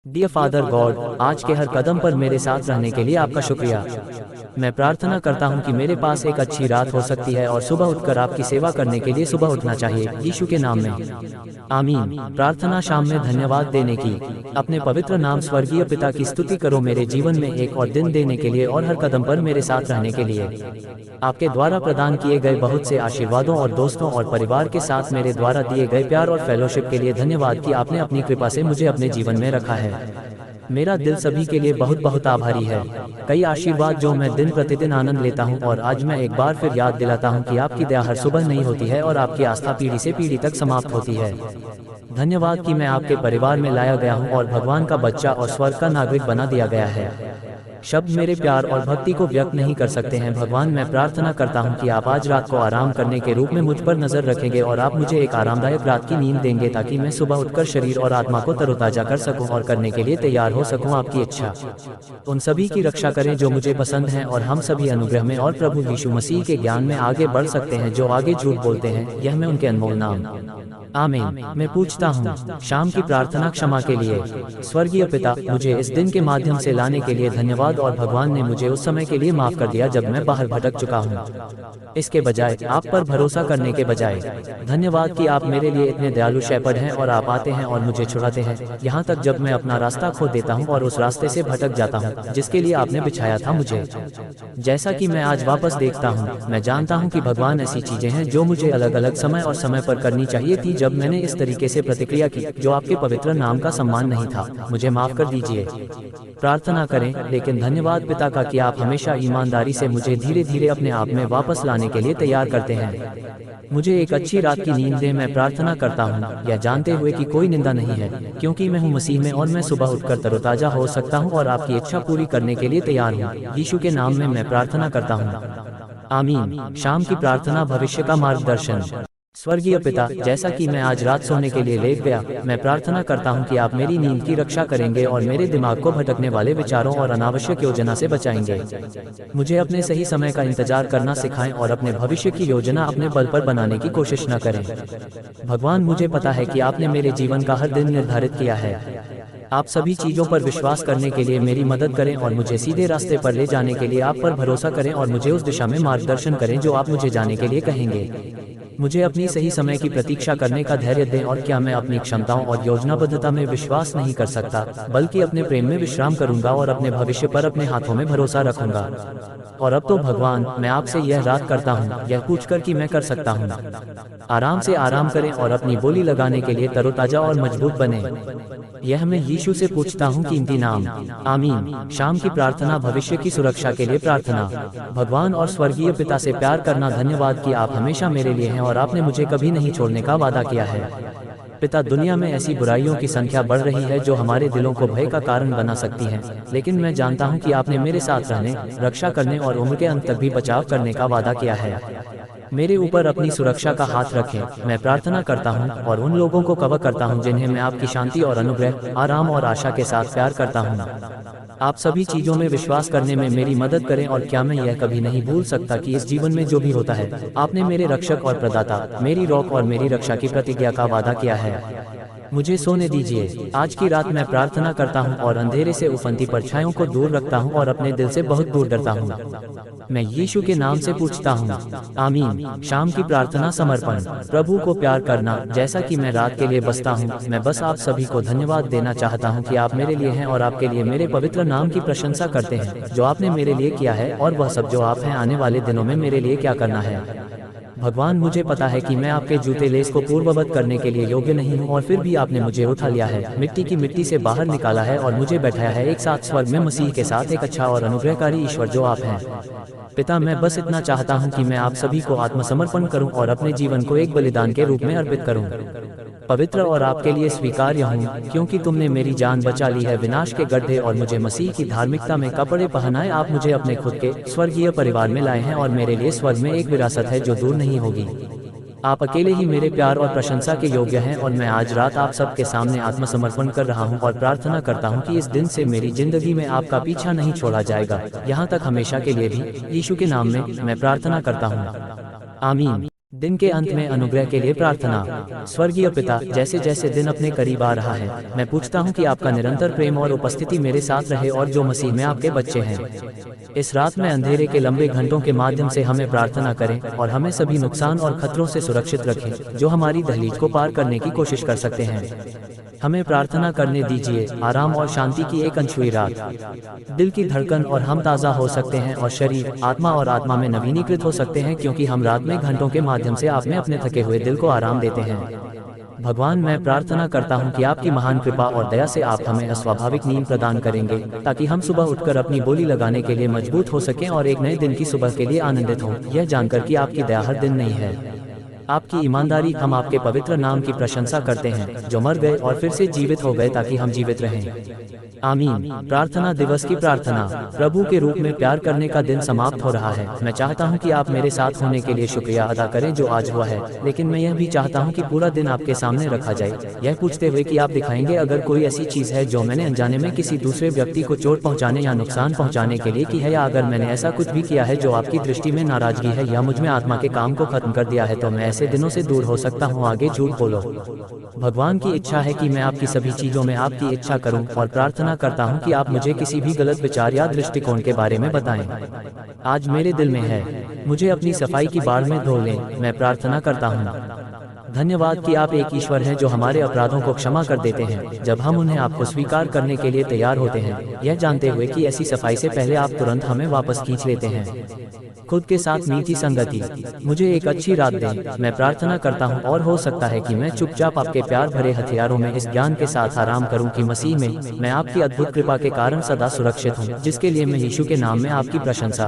Dear father God, आज के हर कदम पर मेरे साथ रहने के लिए आपका शुक्रिया। मैं प्रार्थना करता हूँ कि मेरे पास एक अच्छी रात हो सकती है और सुबह उठकर आपकी सेवा करने के लिए सुबह उठना चाहिए, यीशु के नाम में आमीन। प्रार्थना शाम में धन्यवाद देने की। अपने पवित्र नाम स्वर्गीय पिता की स्तुति करो मेरे जीवन में एक और दिन देने के लिए और हर कदम पर मेरे साथ रहने के लिए। आपके द्वारा प्रदान किए गए बहुत से आशीर्वादों और दोस्तों और परिवार के साथ मेरे द्वारा दिए गए प्यार और फेलोशिप के लिए धन्यवाद कि आपने अपनी कृपा से मुझे अपने जीवन में रखा है। मेरा दिल सभी के लिए बहुत बहुत आभारी है। कई आशीर्वाद जो मैं दिन प्रतिदिन आनंद लेता हूं, और आज मैं एक बार फिर याद दिलाता हूं कि आपकी दया हर सुबह नहीं होती है और आपकी आस्था पीढ़ी से पीढ़ी तक समाप्त होती है। धन्यवाद कि मैं आपके परिवार में लाया गया हूं और भगवान का बच्चा और स्वर्ग का नागरिक बना दिया गया है। शब्द मेरे प्यार और भक्ति को व्यक्त नहीं कर सकते हैं। भगवान, मैं प्रार्थना करता हूं कि आप आज रात को आराम करने के रूप में मुझ पर नजर रखेंगे और आप मुझे एक आरामदायक रात की नींद देंगे ताकि मैं सुबह उठकर शरीर और आत्मा को तरोताजा कर सकूं और करने के लिए तैयार हो सकूं आपकी इच्छा। उन सभी की रक्षा करें जो मुझे पसंद हैं और हम सभी अनुग्रह में और प्रभु यीशु मसीह के ज्ञान में आगे बढ़ सकते हैं जो आगे झूठ बोलते हैं। यह मैं उनके अनमोल नाम आमीन मैं पूछता हूँ। शाम की प्रार्थना क्षमा के लिए। स्वर्गीय पिता, मुझे इस दिन के माध्यम से लाने के लिए धन्यवाद और भगवान ने मुझे उस समय के लिए माफ कर दिया जब मैं बाहर भटक चुका हूँ। इसके बजाय आप पर भरोसा करने के बजाय धन्यवाद कि आप मेरे लिए इतने दयालु शेपर्ड हैं और आप आते हैं और मुझे छुड़ाते हैं, यहाँ तक जब मैं अपना रास्ता खो देता हूँ और उस रास्ते से भटक जाता हूँ जिसके लिए आपने बिछाया था मुझे। जैसा कि मैं आज वापस देखता हूँ, मैं जानता हूँ कि भगवान ऐसी चीजें हैं जो मुझे अलग अलग समय और समय पर करनी चाहिए थी जब मैंने इस तरीके से प्रतिक्रिया की जो आपके पवित्र नाम का सम्मान नहीं था। मुझे माफ कर दीजिए। प्रार्थना करें, लेकिन धन्यवाद पिता का कि आप हमेशा ईमानदारी से मुझे धीरे धीरे अपने आप में वापस लाने के लिए तैयार करते हैं। मुझे एक अच्छी रात की नींद दें। मैं प्रार्थना करता हूँ यह जानते हुए कि कोई निंदा नहीं है, क्योंकि मैं हूँ मसीह में और मैं सुबह उठकर तरोताजा हो सकता हूँ और आपकी इच्छा पूरी करने के लिए तैयार हूँ। यीशु के नाम में मैं प्रार्थना करता हूँ, आमीन। शाम की प्रार्थना, भविष्य का मार्गदर्शन। स्वर्गीय पिता, जैसा कि मैं आज रात सोने के लिए लेट गया, मैं प्रार्थना करता हूं कि आप मेरी नींद की रक्षा करेंगे और मेरे दिमाग को भटकने वाले विचारों और अनावश्यक योजना से बचाएंगे। मुझे अपने सही समय का इंतजार करना सिखाएं और अपने भविष्य की योजना अपने बल पर बनाने की कोशिश न करें। भगवान, मुझे पता है कि आपने मेरे जीवन का हर दिन निर्धारित किया है। आप सभी चीजों पर विश्वास करने के लिए मेरी मदद करें और मुझे सीधे रास्ते पर ले जाने के लिए आप पर भरोसा करें और मुझे उस दिशा में मार्गदर्शन करें जो आप मुझे जाने के लिए कहेंगे। मुझे अपनी सही समय की प्रतीक्षा करने का धैर्य दें और क्या मैं अपनी क्षमताओं और योजनाबद्धता में विश्वास नहीं कर सकता, बल्कि अपने प्रेम में विश्राम करूंगा और अपने भविष्य पर अपने हाथों में भरोसा रखूंगा। और अब तो भगवान, मैं आपसे यह रात करता हूँ यह पूछकर कि मैं कर सकता हूँ। आराम से आराम करें और अपनी बोली लगाने के लिए तरोताजा और मजबूत बने। यह मैं यीशु से पूछता हूँ कीमती नाम, आमीन। शाम की प्रार्थना, भविष्य की सुरक्षा के लिए प्रार्थना। भगवान और स्वर्गीय पिता से प्यार करना। धन्यवाद कि आप हमेशा मेरे लिए हैं और आपने मुझे कभी नहीं छोड़ने का वादा किया है। पिता, दुनिया में ऐसी बुराइयों की संख्या बढ़ रही है जो हमारे दिलों को भय का कारण बना सकती हैं, लेकिन मैं जानता हूं कि आपने मेरे साथ रहने, रक्षा करने और उम्र के अंत तक भी बचाव करने का वादा किया है। मेरे ऊपर अपनी सुरक्षा का हाथ रखें। मैं प्रार्थना करता हूं और उन लोगों को कवर करता हूं जिन्हें मैं आपकी शांति और अनुग्रह, आराम और आशा के साथ प्यार करता हूं। आप सभी चीजों में विश्वास करने में मेरी मदद करें और क्या मैं यह कभी नहीं भूल सकता कि इस जीवन में जो भी होता है, आपने मेरे रक्षक और प्रदाता, मेरी रॉक और मेरी रक्षा की प्रतिज्ञा का वादा किया है। मुझे सोने दीजिए। आज की रात मैं प्रार्थना करता हूं और अंधेरे से उफनती परछाइयों को दूर रखता हूं और अपने दिल से बहुत दूर डरता हूं। मैं यीशु के नाम से पूछता हूं, आमीन। शाम की प्रार्थना, समर्पण। प्रभु को प्यार करना। जैसा कि मैं रात के लिए बसता हूं, मैं बस आप सभी को धन्यवाद देना चाहता हूं कि आप मेरे लिए हैं और आपके लिए मेरे पवित्र नाम की प्रशंसा करते हैं जो आपने मेरे लिए किया है और वह सब जो आप हैं आने वाले दिनों में मेरे लिए क्या करना है। भगवान, मुझे पता है कि मैं आपके जूते लेस को पूर्ववत करने के लिए योग्य नहीं हूँ और फिर भी आपने मुझे उठा लिया है, मिट्टी की मिट्टी से बाहर निकाला है और मुझे बैठाया है एक साथ स्वर्ग में मसीह के साथ, एक अच्छा और अनुग्रहकारी ईश्वर जो आप हैं। पिता, मैं बस इतना चाहता हूँ कि मैं आप सभी को आत्मसमर्पण करूँ और अपने जीवन को एक बलिदान के रूप में अर्पित करूँ, पवित्र और आपके लिए स्वीकार्य हूँ, क्योंकि तुमने मेरी जान बचा ली है विनाश के गड्ढे और मुझे मसीह की धार्मिकता में कपड़े पहनाए। आप मुझे अपने खुद के स्वर्गीय परिवार में लाए हैं और मेरे लिए स्वर्ग में एक विरासत है जो दूर नहीं होगी। आप अकेले ही मेरे प्यार और प्रशंसा के योग्य हैं और मैं आज रात आप सबके सामने आत्मसमर्पण कर रहा हूं और प्रार्थना करता हूं कि इस दिन से मेरी जिंदगी में आपका पीछा नहीं छोड़ा जाएगा, यहां तक हमेशा के लिए भी। यीशु के नाम में मैं प्रार्थना करता हूं, आमीन। दिन के अंत में अनुग्रह के लिए प्रार्थना। स्वर्गीय पिता, जैसे जैसे दिन अपने करीब आ रहा है, मैं पूछता हूँ कि आपका निरंतर प्रेम और उपस्थिति मेरे साथ रहे और जो मसीह में आपके बच्चे हैं, इस रात में अंधेरे के लंबे घंटों के माध्यम से हमें प्रार्थना करें और हमें सभी नुकसान और खतरों से सुरक्षित रखें जो हमारी दहलीज को पार करने की कोशिश कर सकते हैं। हमें प्रार्थना करने दीजिए, आराम और शांति की एक अनछुई रात। दिल की धड़कन और हम ताज़ा हो सकते हैं और शरीर, आत्मा और आत्मा में नवीनीकृत हो सकते हैं, क्योंकि हम रात में घंटों के माध्यम से आप में अपने थके हुए दिल को आराम देते हैं। भगवान, मैं प्रार्थना करता हूं कि आपकी महान कृपा और दया से आप हमें अस्वाभाविक नींद प्रदान करेंगे, ताकि हम सुबह उठकर अपनी बोली लगाने के लिए मजबूत हो सकें और एक नए दिन की सुबह के लिए आनंदित हों, यह जानकर कि आपकी दया हर दिन नहीं है। आपकी ईमानदारी, हम आपके पवित्र नाम की प्रशंसा करते हैं जो मर गए और फिर से जीवित हो गए ताकि हम जीवित रहें। आमीन। प्रार्थना दिवस की प्रार्थना। प्रभु के रूप में प्यार करने का दिन समाप्त हो रहा है। मैं चाहता हूं कि आप मेरे साथ होने के लिए शुक्रिया अदा करें जो आज हुआ है, लेकिन मैं यह भी चाहता हूं कि पूरा दिन आपके सामने रखा जाए, यह पूछते हुए कि आप दिखाएंगे अगर कोई ऐसी चीज़ है जो मैंने अनजाने में किसी दूसरे व्यक्ति को चोट पहुंचाने या नुकसान पहुंचाने के लिए की है, या अगर मैंने ऐसा कुछ भी किया है जो आपकी दृष्टि में नाराजगी है या मुझ में आत्मा के काम को खत्म कर दिया है, तो मैं ऐसे दिनों से दूर हो सकता हूँ। आगे झूठ बोलो। भगवान की इच्छा है कि मैं आपकी सभी चीज़ों में आपकी इच्छा करूं और प्रार्थना करता हूं कि आप मुझे किसी भी गलत विचार या दृष्टिकोण के बारे में बताएं। आज मेरे दिल में है, मुझे अपनी सफाई की बाढ़ में धो लें। मैं प्रार्थना करता हूं। धन्यवाद कि आप एक ईश्वर हैं जो हमारे अपराधों को क्षमा कर देते हैं जब हम उन्हें आपको स्वीकार करने के लिए तैयार होते हैं, यह जानते हुए कि ऐसी सफाई से पहले आप तुरंत हमें वापस खींच लेते हैं। खुद के साथ मीठी संगति। मुझे एक अच्छी रात दें। मैं प्रार्थना करता हूं और हो सकता है कि मैं चुपचाप आपके प्यार भरे हथियारों में इस ज्ञान के साथ आराम करूं कि मसीह में मैं आपकी अद्भुत कृपा के कारण सदा सुरक्षित हूं, जिसके लिए मैं यीशु के नाम में आपकी प्रशंसा